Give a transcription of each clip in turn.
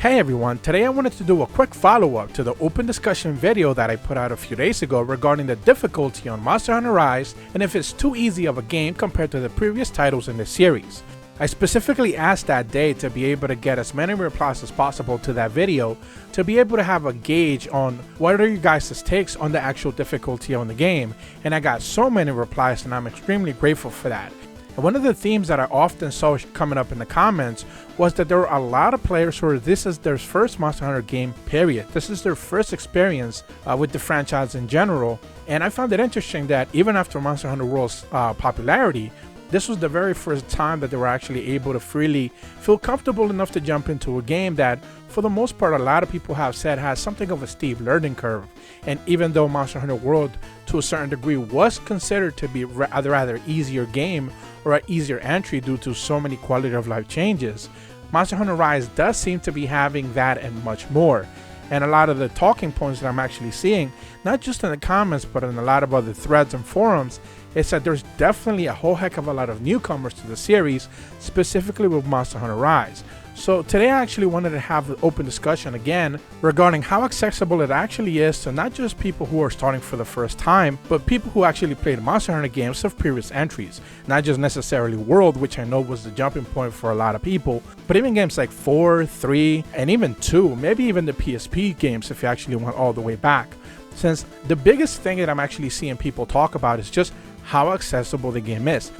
Hey everyone, today I wanted to do a quick follow-up to the open discussion video that I put out a few days ago regarding the difficulty on Monster Hunter Rise and if it's too easy of a game compared to the previous titles in this series. I specifically asked that day to be able to get as many replies as possible to that video to be able to have a gauge on what are you guys' takes on the actual difficulty on the game, and I got so many replies and I'm extremely grateful for that. And one of the themes that I often saw coming up in the comments was that there were a lot of players who this is their first Monster Hunter game, period. This is their first experience with the franchise in general. And I found it interesting that even after Monster Hunter World's popularity, this was the very first time that they were actually able to freely feel comfortable enough to jump into a game that, for the most part, a lot of people have said has something of a steep learning curve. And even though Monster Hunter World, to a certain degree, was considered to be a rather easier game or an easier entry due to so many quality of life changes, Monster Hunter Rise does seem to be having that and much more. And a lot of the talking points that I'm actually seeing, not just in the comments, but in a lot of other threads and forums, is that there's definitely a whole heck of a lot of newcomers to the series, specifically with Monster Hunter Rise. So today I actually wanted to have an open discussion again regarding how accessible it actually is to not just people who are starting for the first time, but people who actually played Monster Hunter games of previous entries. Not just necessarily World, which I know was the jumping point for a lot of people, but even games like 4, 3, and even 2, maybe even the PSP games if you actually went all the way back. Since the biggest thing that I'm actually seeing people talk about is just how accessible the game is.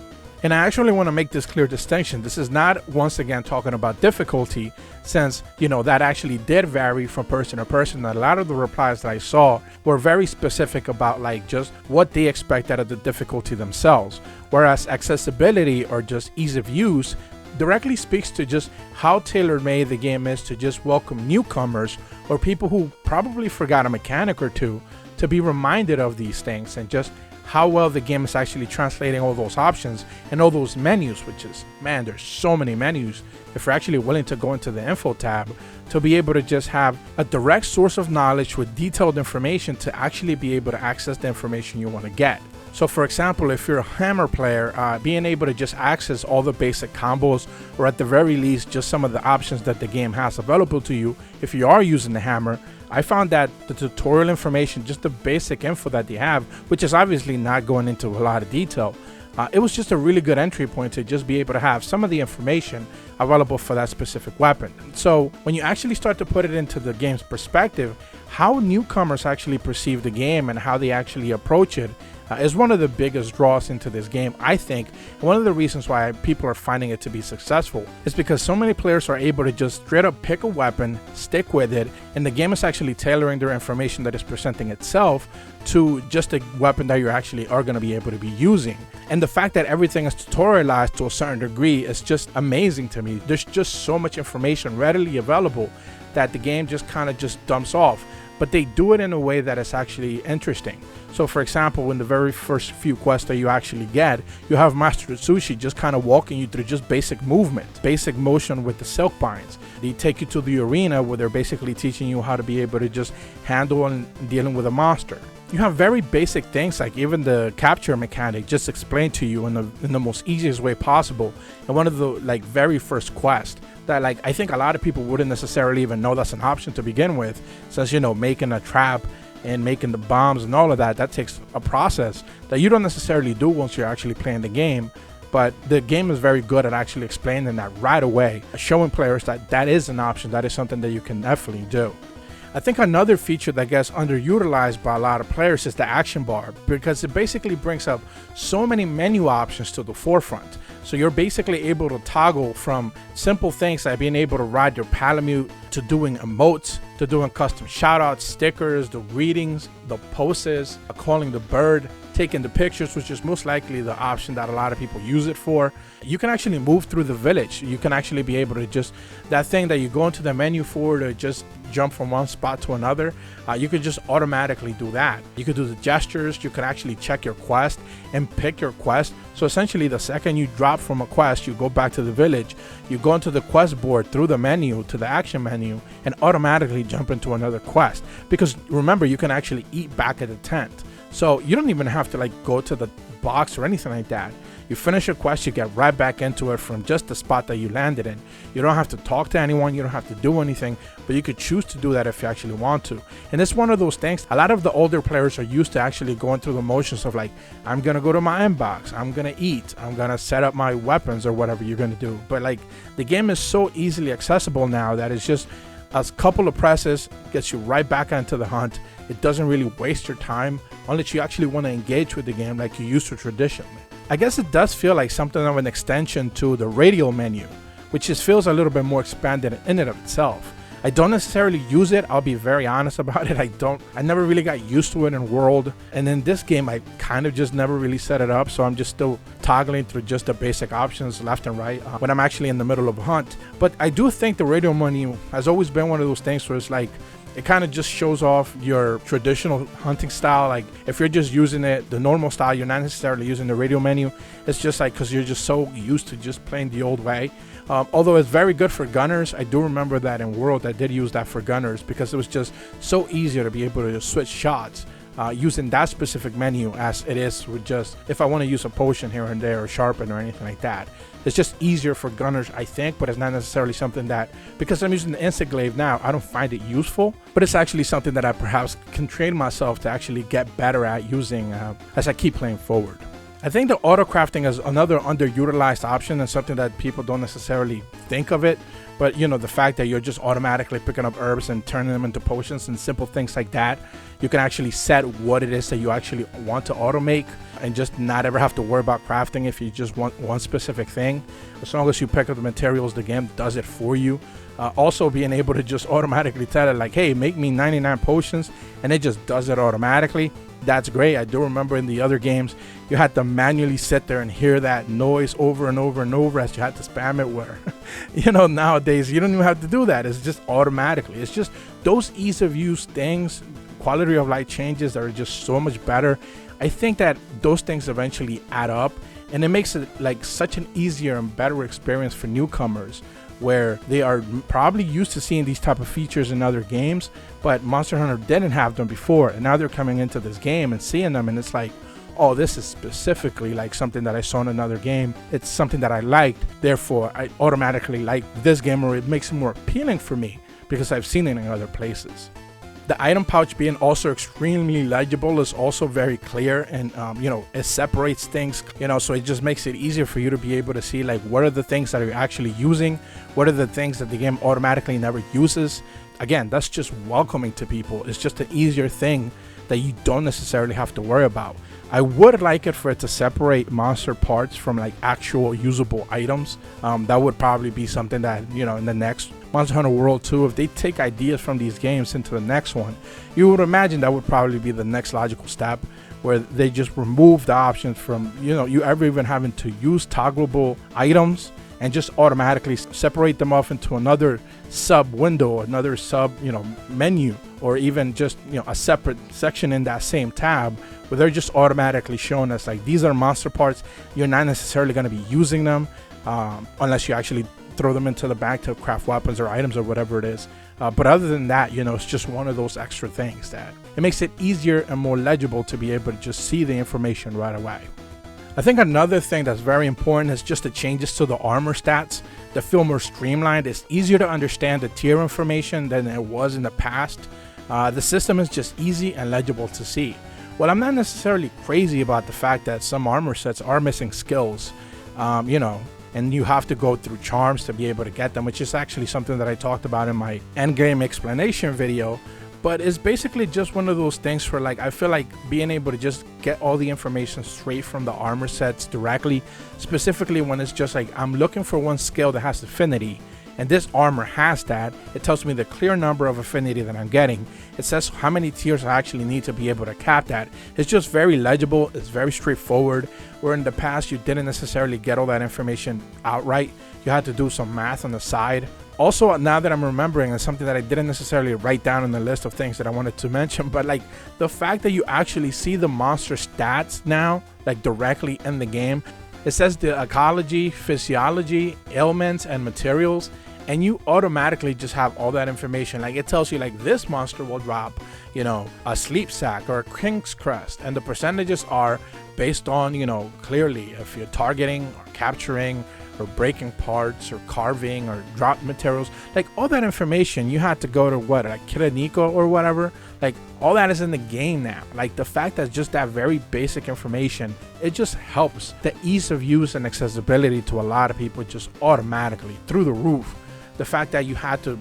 And I actually want to make this clear distinction. This is not, once again, talking about difficulty, since, that actually did vary from person to person. A lot of the replies that I saw were very specific about just what they expect out of the difficulty themselves. Whereas accessibility or just ease of use directly speaks to just how tailor-made the game is to just welcome newcomers or people who probably forgot a mechanic or two to be reminded of these things, and just how well the game is actually translating all those options and all those menus, which is, man, there's so many menus. If you're actually willing to go into the info tab to be able to just have a direct source of knowledge with detailed information to actually be able to access the information you want to get. So for example, if you're a hammer player, being able to just access all the basic combos, or at the very least just some of the options that the game has available to you if you are using the hammer, I found that the tutorial information, just the basic info that they have, which is obviously not going into a lot of detail, it was just a really good entry point to just be able to have some of the information available for that specific weapon. So when you actually start to put it into the game's perspective, how newcomers actually perceive the game and how they actually approach it is one of the biggest draws into this game, I think. And one of the reasons why people are finding it to be successful is because so many players are able to just straight up pick a weapon, stick with it, and the game is actually tailoring their information that is presenting itself to just a weapon that you actually are going to be able to be using. And the fact that everything is tutorialized to a certain degree is just amazing to me. There's just so much information readily available that the game just kind of just dumps off, but they do it in a way that is actually interesting. So for example, in the very first few quests that you actually get, you have Master Tsushi just kind of walking you through just basic movement, basic motion with the silk binds. They take you to the arena where they're basically teaching you how to be able to just handle and dealing with a monster. You have very basic things like even the capture mechanic just explained to you in the most easiest way possible. And one of the very first quests that I think a lot of people wouldn't necessarily even know that's an option to begin with, since making a trap and making the bombs and all of that takes a process that you don't necessarily do once you're actually playing the game. But the game is very good at actually explaining that right away, showing players that that is an option, that is something that you can definitely do. I think another feature that gets underutilized by a lot of players is the action bar, because it basically brings up so many menu options to the forefront. So you're basically able to toggle from simple things like being able to ride your Palamute, to doing emotes, to doing custom shoutouts, stickers, the greetings, the poses, calling the bird, taking the pictures, which is most likely the option that a lot of people use it for. You can actually move through the village. You can actually be able to just, that thing that you go into the menu for to just jump from one spot to another, you could just automatically do that. You could do the gestures. You could actually check your quest and pick your quest. So essentially, the second you drop from a quest, you go back to the village, you go into the quest board through the menu to the action menu and automatically jump into another quest. Because remember, you can actually eat back at the tent. So you don't even have to go to the box or anything like that. You finish a quest, you get right back into it from just the spot that you landed in. You don't have to talk to anyone, you don't have to do anything, but you could choose to do that if you actually want to. And it's one of those things, a lot of the older players are used to actually going through the motions of like, I'm gonna go to my inbox, I'm gonna eat, I'm gonna set up my weapons or whatever you're gonna do. But like, the game is so easily accessible now that it's just a couple of presses gets you right back into the hunt. It doesn't really waste your time unless you actually want to engage with the game like you used to traditionally. I guess it does feel like something of an extension to the radial menu, which just feels a little bit more expanded in and of itself. I don't necessarily use it, I'll be very honest about it. I never really got used to it in World, and in this game I kind of just never really set it up, so I'm just still toggling through just the basic options left and right when I'm actually in the middle of a hunt. But I do think the radial menu has always been one of those things where it's like, it kind of just shows off your traditional hunting style. Like if you're just using it, the normal style, you're not necessarily using the radial menu. It's just like, because you're just so used to just playing the old way. Although it's very good for gunners. I do remember that in World I did use that for gunners because it was just so easier to be able to switch shots using that specific menu as it is with just, if I want to use a potion here and there or sharpen or anything like that. It's just easier for gunners, I think, but it's not necessarily something that, because I'm using the Instaglaive now, I don't find it useful, but it's actually something that I perhaps can train myself to actually get better at using as I keep playing forward. I think the auto crafting is another underutilized option and something that people don't necessarily think of it. But you know, the fact that you're just automatically picking up herbs and turning them into potions and simple things like that, you can actually set what it is that you actually want to automate and just not ever have to worry about crafting if you just want one specific thing. As long as you pick up the materials, the game does it for you. Also being able to just automatically tell it like, hey, make me 99 potions, and it just does it automatically. That's great. I do remember in the other games you had to manually sit there and hear that noise over and over and over as you had to spam it, where you know, nowadays you don't even have to do that. It's just automatically. It's just those ease of use things, quality of life changes that are just so much better. I think that those things eventually add up, and it makes it like such an easier and better experience for newcomers, where they are probably used to seeing these type of features in other games, but Monster Hunter didn't have them before, and now they're coming into this game and seeing them, and it's like, oh, this is specifically like something that I saw in another game. It's something that I liked, therefore I automatically like this game, or it makes it more appealing for me because I've seen it in other places. The item pouch being also extremely legible is also very clear, and you know, it separates things, you know, so it just makes it easier for you to be able to see like what are the things that you're actually using, what are the things that the game automatically never uses. Again, that's just welcoming to people. It's just an easier thing that you don't necessarily have to worry about. I would like it for it to separate monster parts from like actual usable items. That would probably be something that, you know, in the next Monster Hunter World 2, if they take ideas from these games into the next one, you would imagine that would probably be the next logical step, where they just remove the options from, you know, you ever even having to use toggleable items and just automatically separate them off into another sub window, another sub, you know, menu, or even just, you know, a separate section in that same tab where they're just automatically showing us like, these are monster parts. You're not necessarily going to be using them unless you actually throw them into the bag to craft weapons or items or whatever it is. But other than that, you know, it's just one of those extra things that it makes it easier and more legible to be able to just see the information right away. I think another thing that's very important is just the changes to the armor stats that feel more streamlined. It's easier to understand the tier information than it was in the past. The system is just easy and legible to see. Well, I'm not necessarily crazy about the fact that some armor sets are missing skills, you know, and you have to go through charms to be able to get them, which is actually something that I talked about in my endgame explanation video. But it's basically just one of those things for like, I feel like being able to just get all the information straight from the armor sets directly, specifically when it's just like, I'm looking for one skill that has affinity, and this armor has that. It tells me the clear number of affinity that I'm getting. It says how many tiers I actually need to be able to cap that. It's just very legible. It's very straightforward, where in the past you didn't necessarily get all that information outright. You had to do some math on the side. Also, now that I'm remembering, it's something that I didn't necessarily write down on the list of things that I wanted to mention, but like the fact that you actually see the monster stats now, like directly in the game. It says the ecology, physiology, ailments, and materials, and you automatically just have all that information. Like it tells you like this monster will drop, you know, a sleep sack or a king's crest, and the percentages are based on, you know, clearly if you're targeting or capturing or breaking parts or carving or drop materials, like all that information. You had to go to what, like Kiranico or whatever, like all that is in the game now. Like the fact that just that very basic information, it just helps the ease of use and accessibility to a lot of people just automatically through the roof. The fact that you had to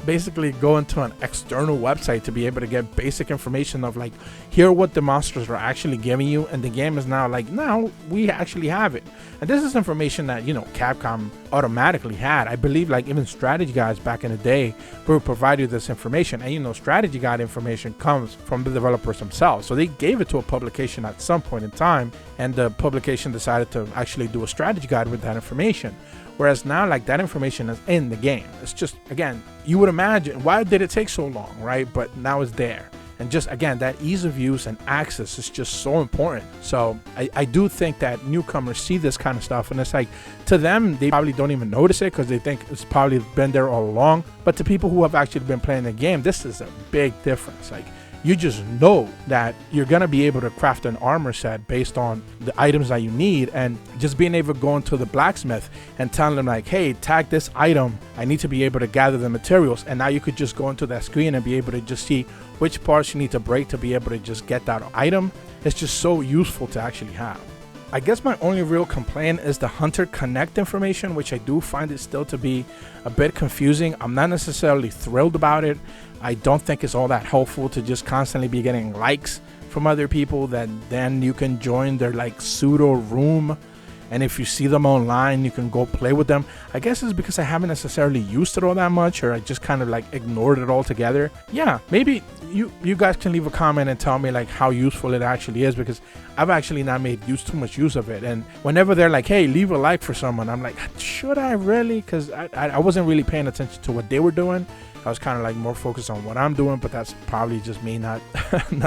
basically go into an external website to be able to get basic information of like, here are what the monsters are actually giving you, and the game is now like, now we actually have it. And this is information that, you know, Capcom automatically had. I believe like even strategy guides back in the day would provide you this information, and you know, strategy guide information comes from the developers themselves. So they gave it to a publication at some point in time, and the publication decided to actually do a strategy guide with that information. Whereas now, like, that information is in the game. It's just, again, you would imagine, why did it take so long, right? But now it's there. And just, again, that ease of use and access is just so important. So I do think that newcomers see this kind of stuff, and it's like, to them, they probably don't even notice it because they think it's probably been there all along. But to people who have actually been playing the game, this is a big difference. Like, you just know that you're going to be able to craft an armor set based on the items that you need, and just being able to go into the blacksmith and telling them like, hey, tag this item, I need to be able to gather the materials. And now you could just go into that screen and be able to just see which parts you need to break to be able to just get that item. It's just so useful to actually have. I guess my only real complaint is the Hunter Connect information, which I do find it still to be a bit confusing. I'm not necessarily thrilled about it. I don't think it's all that helpful to just constantly be getting likes from other people that then you can join their like pseudo room, and if you see them online you can go play with them. I guess it's because I haven't necessarily used it all that much, or I just kind of like ignored it altogether. Yeah, maybe you guys can leave a comment and tell me like how useful it actually is, because I've actually not made too much use of it. And whenever they're like, hey, leave a like for someone, I'm like, should I really? Because I wasn't really paying attention to what they were doing. I was kind of like more focused on what I'm doing, but that's probably just me not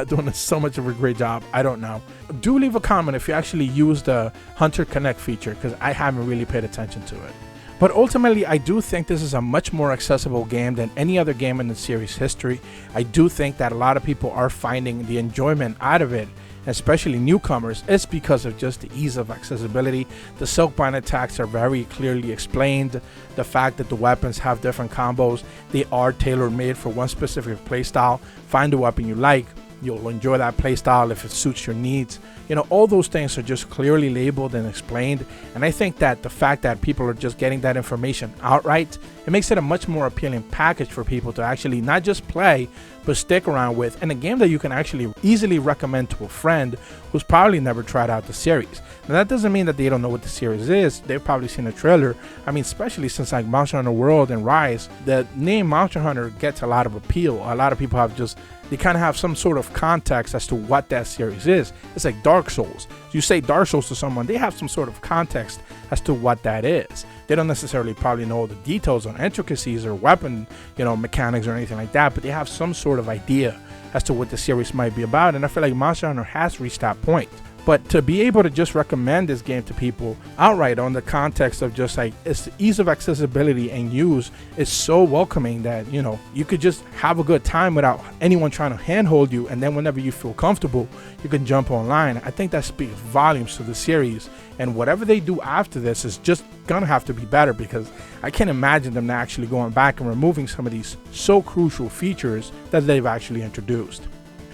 doing so much of a great job. I don't know. Do leave a comment if you actually use the Hunter Connect feature, because I haven't really paid attention to it. But ultimately, I do think this is a much more accessible game than any other game in the series history. I do think that a lot of people are finding the enjoyment out of it, especially newcomers. It's because of just the ease of accessibility. The Silkbind attacks are very clearly explained. The fact that the weapons have different combos, they are tailor-made for one specific playstyle. Find a weapon you like, you'll enjoy that playstyle if it suits your needs. You know, all those things are just clearly labeled and explained. And I think that the fact that people are just getting that information outright, it makes it a much more appealing package for people to actually not just play, but stick around with, and a game that you can actually easily recommend to a friend who's probably never tried out the series. Now that doesn't mean that they don't know what the series is. They've probably seen a trailer. I mean, especially since like Monster Hunter World and Rise, the name Monster Hunter gets a lot of appeal. A lot of people have just, they kind of have some sort of context as to what that series is. It's like Dark Souls. You say Dark Souls to someone, they have some sort of context as to what that is. They don't necessarily probably know the details on intricacies or weapon, you know, mechanics or anything like that, but they have some sort of idea as to what the series might be about. And I feel like Monster Hunter has reached that point. But to be able to just recommend this game to people outright on the context of just like its the ease of accessibility and use is so welcoming that, you know, you could just have a good time without anyone trying to handhold you. And then whenever you feel comfortable, you can jump online. I think that speaks volumes to the series. And whatever they do after this is just gonna have to be better, because I can't imagine them actually going back and removing some of these so crucial features that they've actually introduced.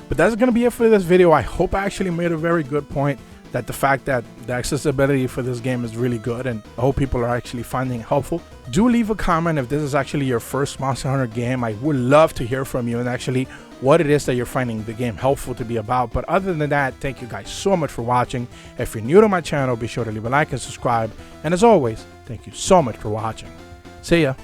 But that's going to be it for this video. I hope I actually made a very good point, that the fact that the accessibility for this game is really good, and I hope people are actually finding it helpful. Do leave a comment if this is actually your first Monster Hunter game. I would love to hear from you and actually what it is that you're finding the game helpful to be about. But other than that, thank you guys so much for watching. If you're new to my channel, be sure to leave a like and subscribe. And as always, thank you so much for watching. See ya.